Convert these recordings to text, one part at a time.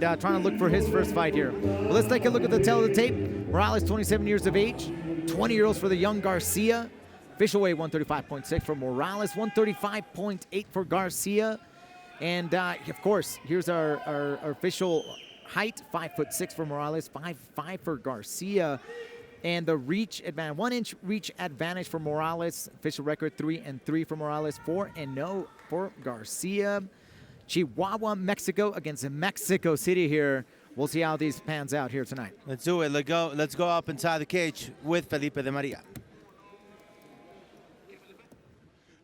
and trying to look for his first fight here. Well, let's take a look at the tail of the tape. Morales, 27 years of age, 20 years for the young Garcia. Official weight 135.6 for Morales, 135.8 for Garcia. And of course, here's our official height, 5'6" for Morales, 5'5" for Garcia. And the reach advantage, 1-inch reach advantage for Morales. Official record 3-3 for Morales, 4-0 for Garcia. Chihuahua, Mexico against Mexico City here. We'll see how these pans out here tonight. Let's do it. Let's go up inside the cage with Felipe de Maria.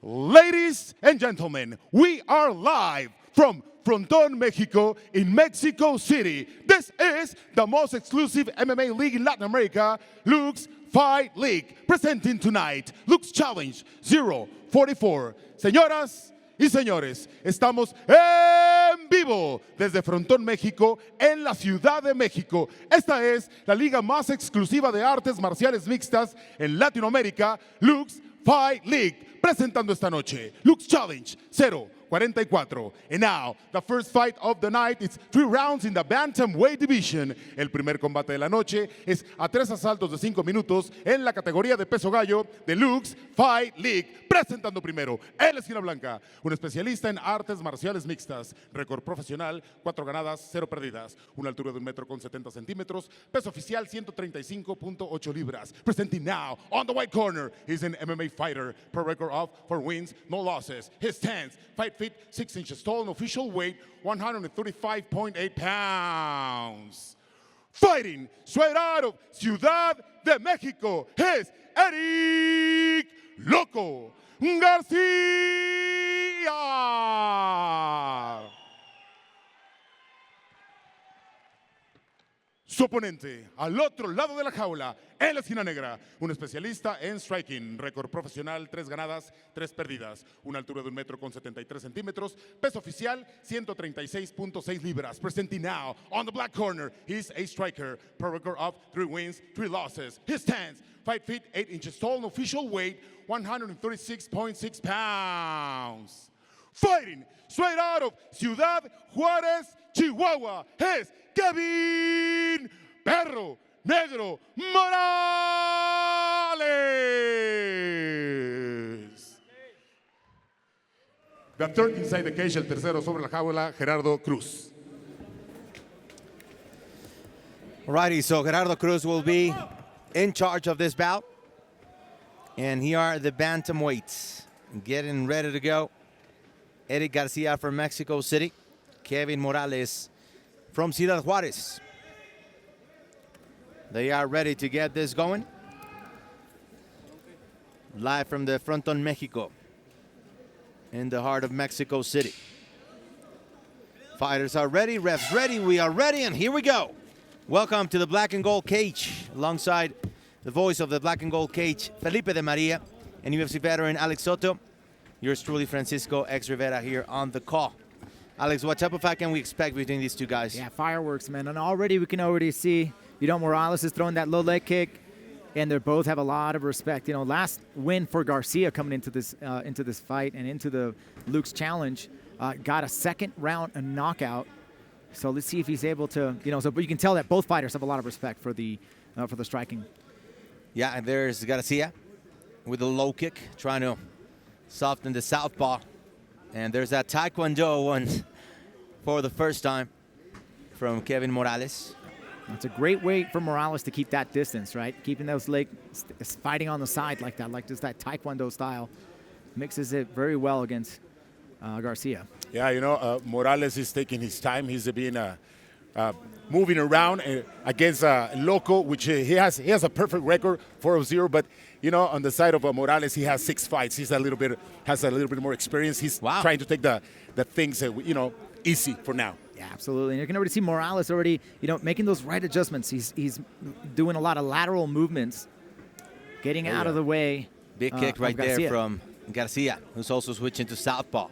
Ladies and gentlemen, we are live from Frontón, Mexico, in Mexico City. This is the most exclusive MMA league in Latin America, Luke's Fight League. Presenting tonight, Luke's Challenge 044. Señoras y señores, estamos en vivo desde Frontón, México, en la Ciudad de México. Esta es la liga más exclusiva de artes marciales mixtas en Latinoamérica, Luke's Fight League. Presentando esta noche, Luke's Challenge 044. And now, the first fight of the night is 3 rounds in the bantamweight division. El primer combate de la noche es a 3 asaltos de 5 minutos en la categoría de peso gallo de Luke's Fight League. Presentando primero, en la esquina blanca, un especialista en artes marciales mixtas. Récord profesional, 4 ganadas, 0 perdidas. Una altura de 1,70 m, peso oficial 135.8 libras. Presenting now, on the white corner, he's an MMA fighter. Per record of 4 wins, no losses. His stance, 5 feet 6 inches tall, and official weight 135.8 pounds. Fighting straight out of Ciudad de Mexico, is Erick Locko García. Su oponente, al otro lado de la jaula, en la esquina negra, un especialista en striking, récord profesional, 3 ganadas, 3 perdidas, una altura de 1,73 m, peso oficial 136.6 libras. Presenting now, on the black corner, he's a striker, per record of 3 wins, 3 losses. His stance, 5 feet 8 inches tall, and official weight 136.6 pounds. Fighting straight out of Ciudad Juárez, Chihuahua, is Kevin Perro Negro Morales. The third inside the cage, el tercero sobre la jaula, Gerardo Cruz. Alrighty, so Gerardo Cruz will be in charge of this bout. And here are the bantamweights getting ready to go. Erick Garcia from Mexico City. Kevin Morales from Ciudad Juárez. They are ready to get this going. Live from the Frontón, Mexico, in the heart of Mexico City. Fighters are ready, refs ready, we are ready, and here we go. Welcome to the Black and Gold Cage, alongside the voice of the Black and Gold Cage, Felipe de Maria, and UFC veteran Alex Soto. Yours truly, Francisco X Rivera, here on the call. Alex, what type of fight can we expect between these two guys? Yeah, fireworks, man. And we can already see, Morales is throwing that low leg kick, and they both have a lot of respect. Last win for Garcia coming into this fight and into the Luke's challenge, got a second round knockout. So let's see if he's able to, but you can tell that both fighters have a lot of respect for the striking. Yeah, and there's Garcia with a low kick, trying to soften the southpaw. And there's that Taekwondo one for the first time from Kevin Morales. It's a great way for Morales to keep that distance, right? Keeping those legs fighting on the side like that, like just that Taekwondo style. Mixes it very well against Garcia. Yeah, Morales is taking his time. He's been moving around against Locko, which he has a perfect record, 4-0. But on the side of Morales, he has 6 fights. Has a little bit more experience. He's trying to take the things easy for now. Yeah, absolutely. And you can already see Morales already, making those right adjustments. He's doing a lot of lateral movements, getting out of the way. Big kick right there from Garcia, who's also switching to southpaw.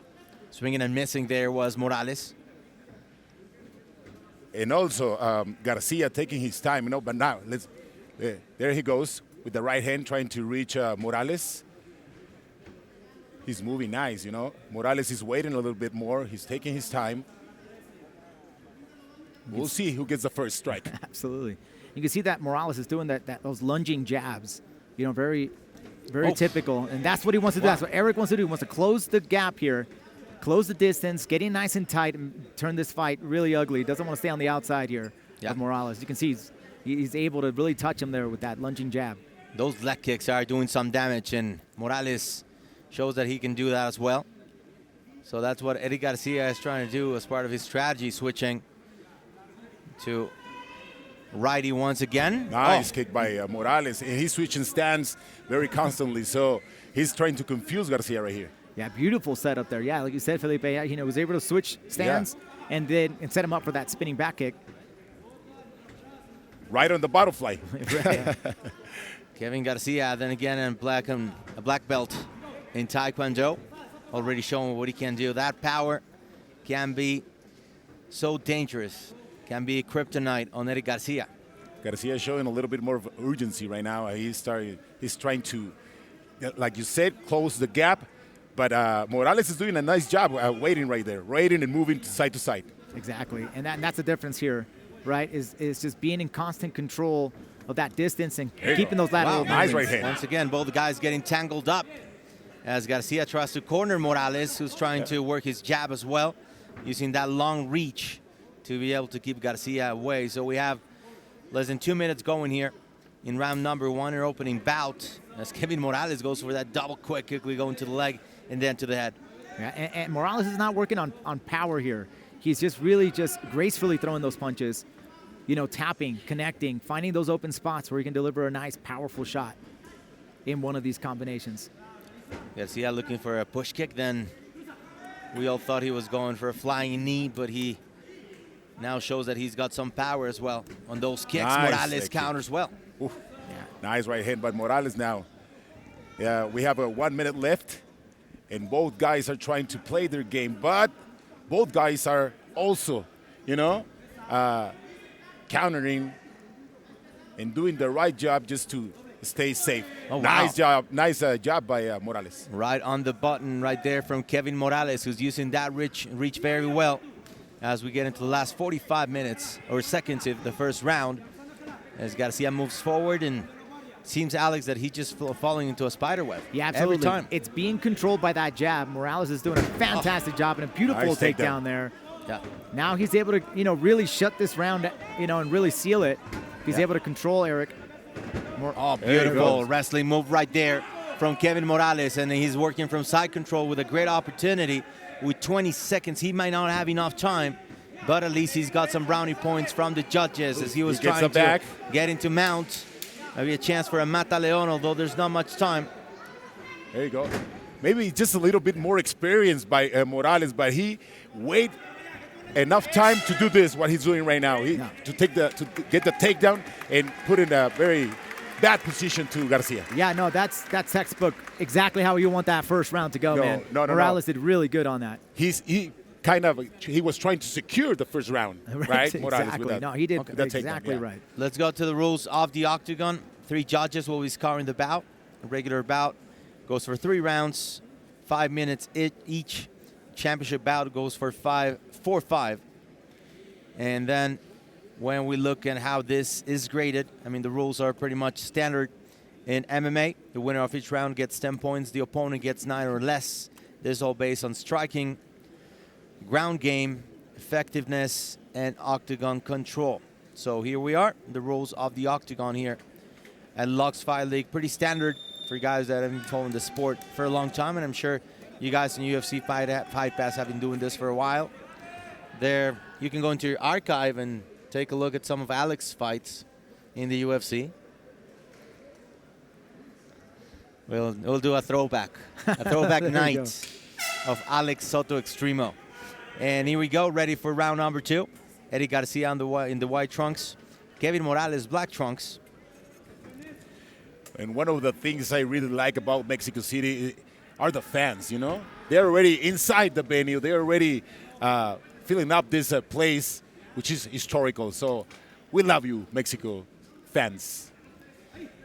Swinging and missing there was Morales. And also Garcia taking his time, but now there he goes with the right hand trying to reach Morales. He's moving nice, Morales is waiting a little bit more. He's taking his time. We'll see who gets the first strike. Absolutely. You can see that Morales is doing those lunging jabs. You know, very typical. And that's what he wants to do. That's what Erick wants to do. He wants to close the gap here, close the distance, get in nice and tight, and turn this fight really ugly. He doesn't want to stay on the outside here of Morales. You can see he's able to really touch him there with that lunging jab. Those leg kicks are doing some damage, and Morales shows that he can do that as well. So that's what Erick Garcia is trying to do as part of his strategy, switching to righty once again. Nice kick by Morales. And he's switching stance very constantly, so he's trying to confuse Garcia right here. Yeah, beautiful setup there. Yeah, like you said, Felipe, you know, was able to switch stance and set him up for that spinning back kick. Right on the butterfly. Right. Kevin Garcia, then again, a black belt in Taekwondo, already showing what he can do. That power can be so dangerous, can be kryptonite on Erick Garcia. Garcia is showing a little bit more of urgency right now. He's trying to, like you said, close the gap. But Morales is doing a nice job waiting right there, waiting and moving side to side. Exactly, and that's the difference here, right? Is just being in constant control of that distance and keeping those lateral movements. Nice right hand. Once again, both guys getting tangled up as Garcia tries to corner Morales, who's trying to work his jab as well, using that long reach to be able to keep Garcia away. So we have less than 2 minutes going here in round number 1, our opening bout, as Kevin Morales goes for that double quickly going to the leg and then to the head. Yeah, and Morales is not working on power here. He's just really gracefully throwing those punches, you know, tapping, connecting, finding those open spots where he can deliver a nice, powerful shot in one of these combinations. Garcia looking for a push kick, then we all thought he was going for a flying knee, but he now shows that he's got some power as well on those kicks. Nice, Morales counters well. Yeah. Nice right hand by Morales now. Yeah, we have 1 minute left, and both guys are trying to play their game, but both guys are also, you know, countering and doing the right job just to stay safe. Oh, wow. Nice job by Morales. Right on the button right there from Kevin Morales, who's using that reach very well as we get into the last 45 minutes or seconds of the first round. As Garcia moves forward, and seems, Alex, that he's just falling into a spider web. Yeah, absolutely. Every time. It's being controlled by that jab. Morales is doing a fantastic job and a beautiful Nice takedown there. Yeah. Now he's able to, you know, really shut this round, you know, and really seal it. He's able to control Erick. Beautiful wrestling move right there from Kevin Morales, and he's working from side control with a great opportunity. With 20 seconds, he might not have enough time, but at least he's got some brownie points from the judges as he was trying to get into mount. Maybe a chance for a Mata Leon, although there's not much time. There you go. Maybe just a little bit more experience by Morales, but he wait enough time to do this, what he's doing right now. To get the takedown and put in a very bad position to Garcia. Yeah, no, that's textbook. Exactly how you want that first round to go, man. Morales did really good on that. He was trying to secure the first round, right? Morales exactly. with that. No, he did exactly takedown, right. Let's go to the rules of the octagon. 3 judges will be scoring the bout. A regular bout goes for 3 rounds, 5 minutes each. Championship bout goes for 5. And then when we look at how this is graded, I mean, the rules are pretty much standard in MMA. The winner of each round gets 10 points. The opponent gets 9 or less. This is all based on striking, ground game, effectiveness, and octagon control. So here we are, the rules of the octagon here at Lux Fight League. Pretty standard for guys that have been following the sport for a long time, and I'm sure you guys in UFC Fight Pass have been doing this for a while. There, you can go into your archive and take a look at some of Alex's fights in the UFC. We'll do a throwback night of Alex Soto Extremo. And here we go, ready for round number 2. Erick Garcia in the white trunks, Kevin Morales black trunks. And one of the things I really like about Mexico City are the fans, you know? They're already inside the venue. They're already filling up this place, which is historical. So we love you, Mexico fans.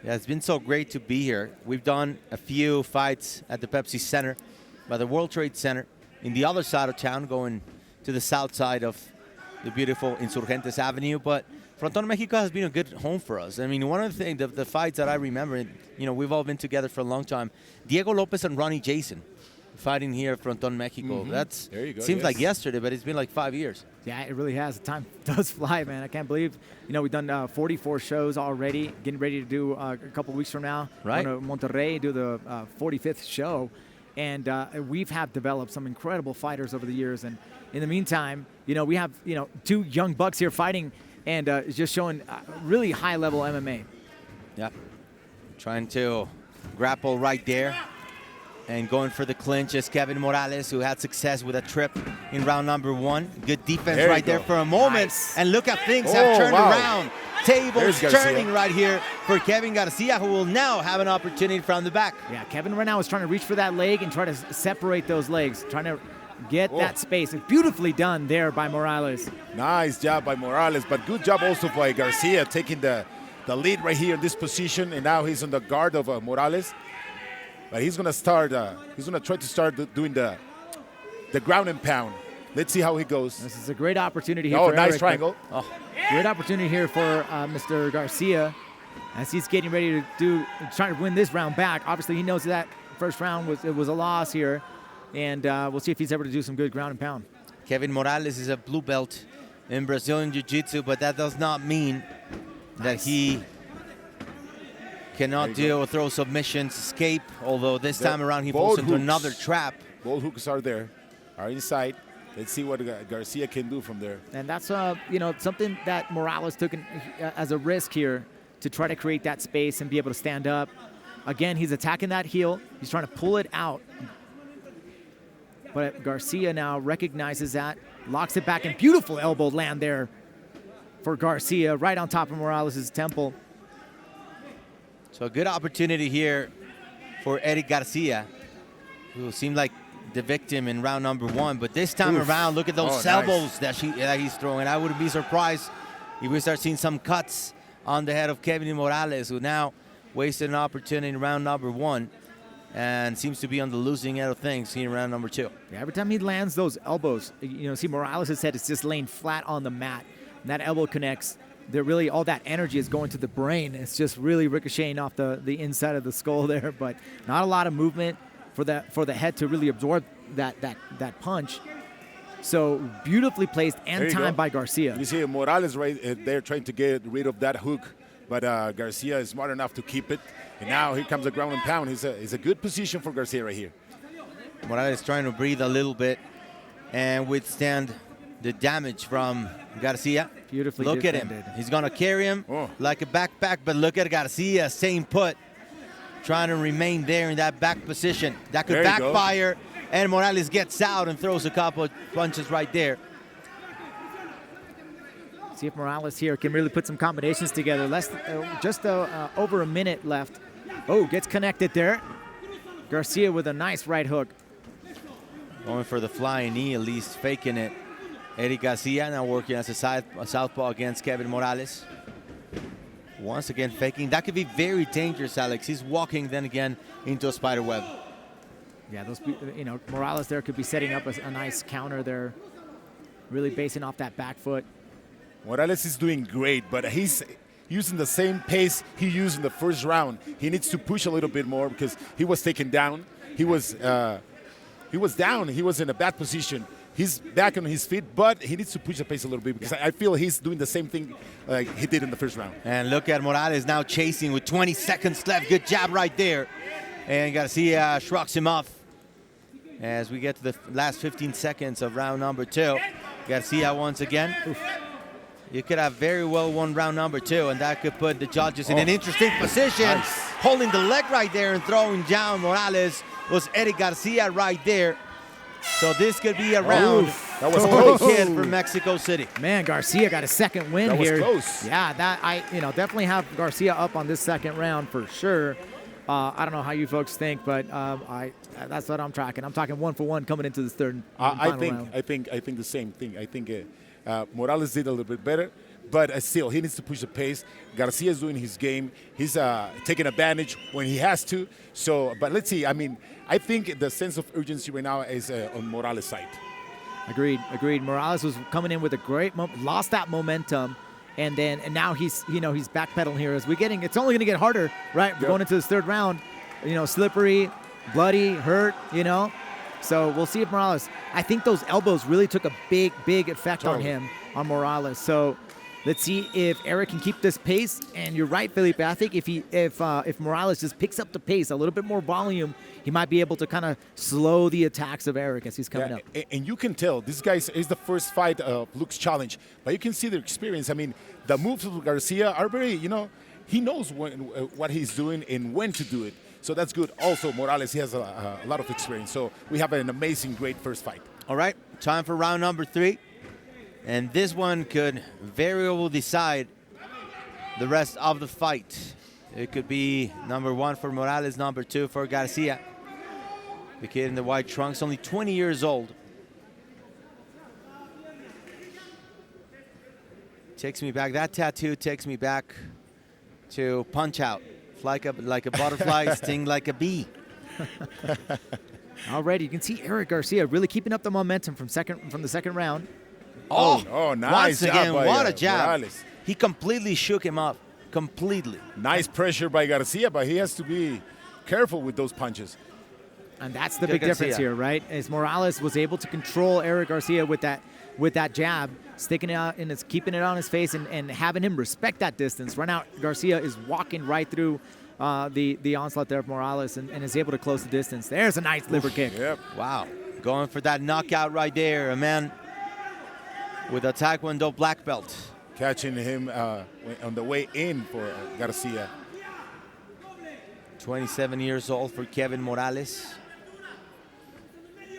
Yeah, it's been so great to be here. We've done a few fights at the Pepsi Center, by the World Trade Center, in the other side of town, going to the south side of the beautiful Insurgentes Avenue. But Frontón Mexico has been a good home for us. I mean, one of the things, the fights that I remember, you know, we've all been together for a long time. Diego Lopez and Ronnie Jason fighting here at Frontón Mexico. That's There you go, seems yes. like yesterday, but it's been like 5 years. Yeah, it really has. The time does fly, man. I can't believe, you know, we've done 44 shows already, getting ready to do a couple weeks from now. Right. Going to Monterrey, do the 45th show. And we've have developed some incredible fighters over the years. And in the meantime, you know, we have, you know, 2 young bucks here fighting and just showing really high-level MMA. Yep. Trying to grapple right there. And going for the clinch is Kevin Morales, who had success with a trip in round number 1. Good defense There you right there go. for a moment. Nice. And look how things have turned wow. around. Tables There's Garcia. turning right here for Kevin Garcia, who will now have an opportunity from the back. Yeah, Kevin right now is trying to reach for that leg and try to separate those legs, trying to get that space. It's beautifully done there by Morales. Nice job by Morales, but good job also by Garcia taking the lead right here in this position, and now he's on the guard of Morales. But he's gonna start. He's gonna try to start doing the ground and pound. Let's see how he goes. This is a great opportunity here Oh, for nice Erick. triangle. Oh, Great opportunity here for Mr. Garcia as he's getting ready to trying to win this round back. Obviously, he knows that first round was a loss here, and we'll see if he's able to do some good ground and pound. Kevin Morales is a blue belt in Brazilian Jiu-Jitsu, but that does not mean that he cannot deal or throw submissions, escape, although this time around he falls both into hooks. another trap. Both hooks are there, are inside. Let's see what Garcia can do from there. And that's you know, something that Morales took as a risk here to try to create that space and be able to stand up. Again, he's attacking that heel. He's trying to pull it out. But Garcia now recognizes that, locks it back, and beautiful elbow land there for Garcia right on top of Morales' temple. So a good opportunity here for Erick Garcia, who seemed like the victim in round number 1. But this time around, look at those elbows that he's throwing. I wouldn't be surprised if we start seeing some cuts on the head of Kevin Morales, who now wasted an opportunity in round number 1 and seems to be on the losing end of things here in round number 2. Yeah, every time he lands those elbows, you know, see Morales' head is just laying flat on the mat. And that elbow connects. They're really, all that energy is going to the brain. It's just really ricocheting off the inside of the skull there, but not a lot of movement for the head to really absorb that punch. So beautifully placed and timed by Garcia. You see Morales right there trying to get rid of that hook, but Garcia is smart enough to keep it. And now here comes the ground and pound. It's a good position for Garcia right here. Morales trying to breathe a little bit and withstand the damage from Garcia. Beautifully Look defended. at him. He's going to carry him like a backpack, but look at Garcia, same put, trying to remain there in that back position. That could backfire, and Morales gets out and throws a couple of punches right there. See if Morales here can really put some combinations together. Just over a minute left. Oh, gets connected there. Garcia with a nice right hook. Going for the flying knee, at least faking it. Erick Garcia now working as a southpaw against Kevin Morales. Once again faking. That could be very dangerous, Alex. He's walking then again into a spider web. Yeah, those, you know, Morales there could be setting up a nice counter there. Really basing off that back foot. Morales is doing great, but he's using the same pace he used in the first round. He needs to push a little bit more because he was taken down. He was down. He was in a bad position. He's back on his feet, but he needs to push the pace a little bit because I feel he's doing the same thing like he did in the first round. And look at Morales now chasing with 20 seconds left. Good jab right there. And Garcia shrugs him off as we get to the last 15 seconds of round number 2. Garcia once again. You could have very well won round number 2, and that could put the judges in an interesting position. Nice. Holding the leg right there and throwing down Morales was Erick Garcia right there. So this could be a round that was for the close. kid from Mexico City. Man, Garcia got a second win That was here. close. Yeah, I definitely have Garcia up on this second round for sure. I don't know how you folks think, but that's what I'm tracking. I'm talking 1-for-1 coming into this third. I final round. think the same thing. I think Morales did a little bit better, but still he needs to push the pace. Garcia is doing his game. He's taking advantage when he has to. So, but let's see. I mean, I think the sense of urgency right now is on Morales' side. Agreed. Morales was coming in with a great lost that momentum, and now he's he's backpedaling here as it's only going to get harder, right? We're going into this third round, slippery, bloody, hurt, So we'll see if Morales. I think those elbows really took a big effect on him, on Morales. So let's see if Erick can keep this pace. And you're right, Felipe. I think if Morales just picks up the pace, a little bit more volume, he might be able to kind of slow the attacks of Erick as he's coming up. And you can tell this guy is the first fight of Luke's challenge, but you can see the experience. I mean, the moves of Garcia are very, he knows what he's doing and when to do it. So that's good. Also, Morales, he has a lot of experience. So we have an amazing, great first fight. All right, time for round number 3. And this one could very well decide the rest of the fight. It could be number 1 for Morales, number 2 for Garcia. The kid in the white trunks, only 20 years old. Takes me back, that tattoo takes me back to Punch Out. Like a butterfly, sting like a bee. Already, you can see Erick Garcia really keeping up the momentum from the second round. Oh, nice. Once again, by, what a jab. Morales. He completely shook him up. Completely. Nice pressure by Garcia, but he has to be careful with those punches. And that's the big difference here, right? As Morales was able to control Erick Garcia with that jab, sticking it out and it's keeping it on his face and having him respect that distance. Right now, Garcia is walking right through the onslaught there of Morales and is able to close the distance. There's a nice liver kick. Yep. Wow. Going for that knockout right there. A man with a Taekwondo black belt. Catching him on the way in for Garcia. 27 years old for Kevin Morales.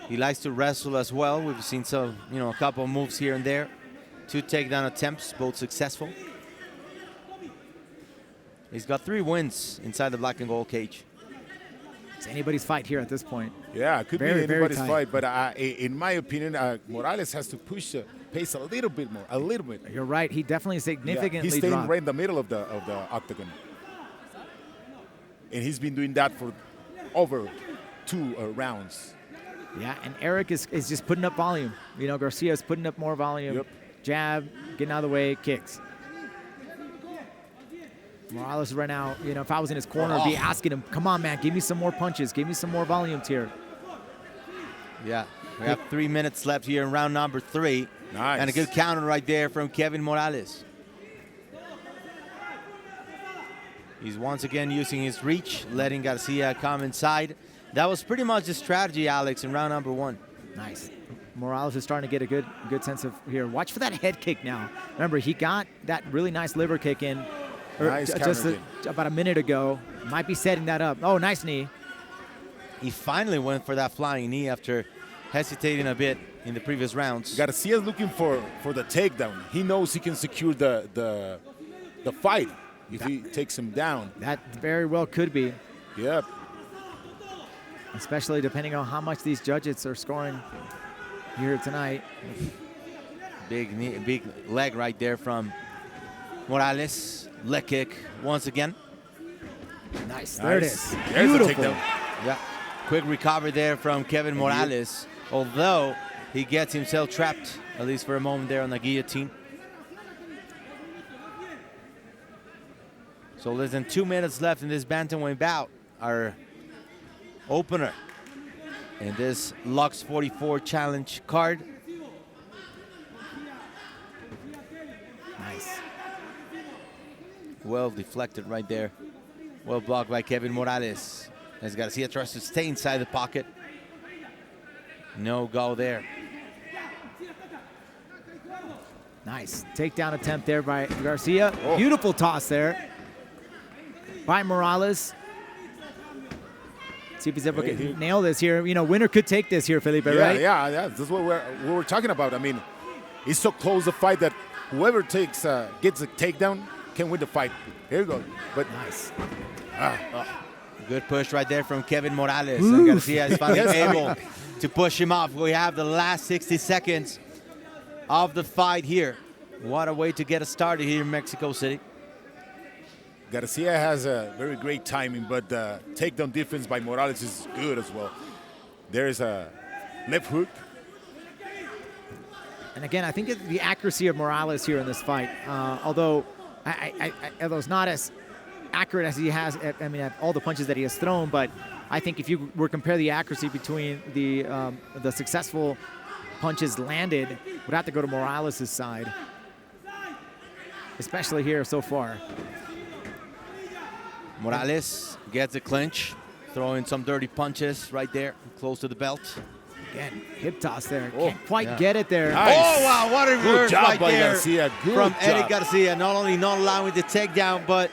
He likes to wrestle as well. We've seen some, a couple of moves here and there. 2 takedown attempts, both successful. He's got 3 wins inside the black and gold cage. It's anybody's fight here at this point. Yeah, it could be anybody's fight, but in my opinion, Morales has to push the pace a little bit more, a little bit. You're right. He definitely significantly He's staying dropped. right in the middle of the octagon. And he's been doing that for over 2 rounds. Yeah, and Erick is just putting up volume. Garcia is putting up more volume. Yep. Jab, getting out of the way, kicks. Morales right now, if I was in his corner, I'd be asking him, come on, man, give me some more punches. Give me some more volumes here. Yeah, we have 3 minutes left here in round number 3. Nice. And a good counter right there from Kevin Morales. He's once again using his reach, letting Garcia come inside. That was pretty much the strategy, Alex, in round number 1. Nice. Morales is starting to get a good sense of here. Watch for that head kick now. Remember, he got that really nice liver kick in just about a minute ago. Might be setting that up. Oh, nice knee. He finally went for that flying knee after hesitating a bit in the previous rounds. Garcia's looking for the takedown. He knows he can secure the fight if he takes him down. That very well could be. Yep. Especially depending on how much these judges are scoring here tonight. Big knee, big leg right there from Morales. Leg kick once again. Nice. There it is. There's Beautiful. the takedown. Yeah. Quick recovery there from Kevin Morales. Although he gets himself trapped, at least for a moment there on the guillotine. So less than 2 minutes left in this bantamweight bout. Our opener in this Lux 44 challenge card. Nice. Well deflected right there. Well blocked by Kevin Morales. As Garcia tries to stay inside the pocket. No go there. Nice. Takedown attempt there by Garcia. Beautiful toss there by Morales. See if he's able to nail this here. Winner could take this here, Felipe, right? Yeah. That's what we're talking about. I mean, it's so close the fight that whoever gets a takedown can win the fight. Here we go. But nice. Good push right there from Kevin Morales. And Garcia is finally able to push him off. We have the last 60 seconds of the fight here. What a way to get us started here in Mexico City. Garcia has a very great timing, but the takedown defense by Morales is good as well. There's a left hook. And again, I think the accuracy of Morales here in this fight, although although it's not as accurate as he has, I mean, at all the punches that he has thrown, but I think if you were to compare the accuracy between the successful punches landed, would have to go to Morales' side, especially here so far. Morales gets a clinch, throwing some dirty punches right there, close to the belt. Again, hip toss there. Can't quite get it there. Nice. Oh, wow, what a reverse job right by there Garcia. Good from job. Erick Garcia. Not only not allowing the takedown, but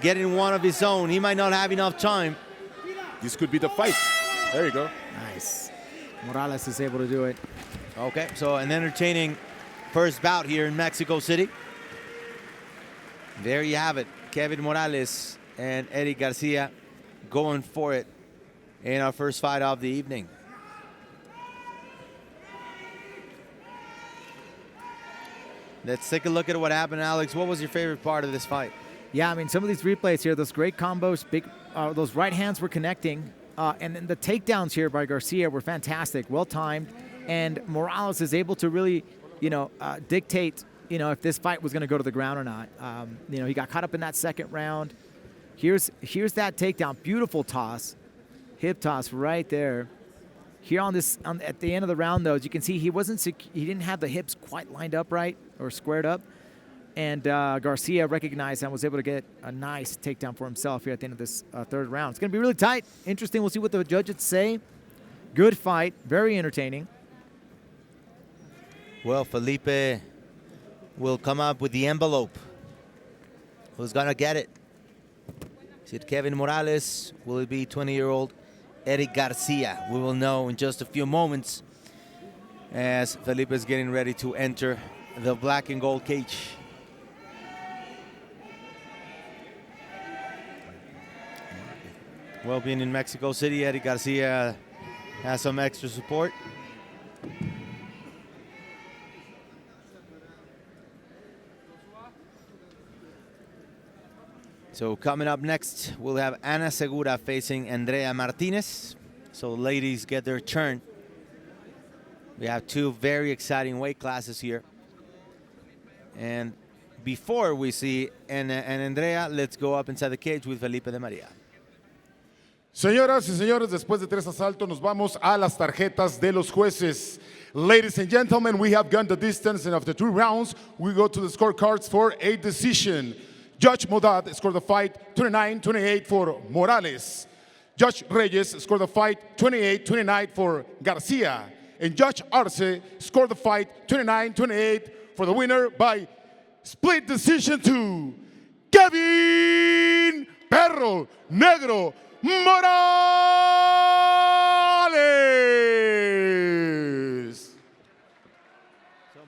getting one of his own. He might not have enough time. This could be the fight. There you go. Nice. Morales is able to do it. Okay, so an entertaining first bout here in Mexico City. There you have it. Kevin Morales and Erick Garcia going for it in our first fight of the evening. Let's take a look at what happened, Alex. What was your favorite part of this fight? Yeah, I mean, some of these replays here, those great combos, those right hands were connecting. And then the takedowns here by Garcia were fantastic, well-timed. And Morales is able to really, dictate, if this fight was going to go to the ground or not. He got caught up in that second round. Here's that takedown. Beautiful toss. Hip toss right there. Here at the end of the round, though, as you can see, he didn't have the hips quite lined up right or squared up. And Garcia recognized and was able to get a nice takedown for himself here at the end of this third round. It's going to be really tight. Interesting. We'll see what the judges say. Good fight. Very entertaining. Well, Felipe will come up with the envelope. Who's going to get it? Is it Kevin Morales? Will it be 20-year-old Erick Garcia? We will know in just a few moments as Felipe is getting ready to enter the black and gold cage. Well, being in Mexico City, Erick Garcia has some extra support. So coming up next, we'll have Ana Segura facing Andrea Martinez. So the ladies get their turn. We have two very exciting weight classes here. And before we see Andrea, let's go up inside the cage with Felipe de María. Señoras y señores, después de 3 asaltos nos vamos a las tarjetas de los jueces. Ladies and gentlemen, we have gone the distance, and after 2 rounds, we go to the scorecards for a decision. Judge Modad scored the fight 29-28 for Morales. Judge Reyes scored the fight 28-29 for Garcia. And Judge Arce scored the fight 29-28 for the winner by split decision to Kevin Perro Negro Morales.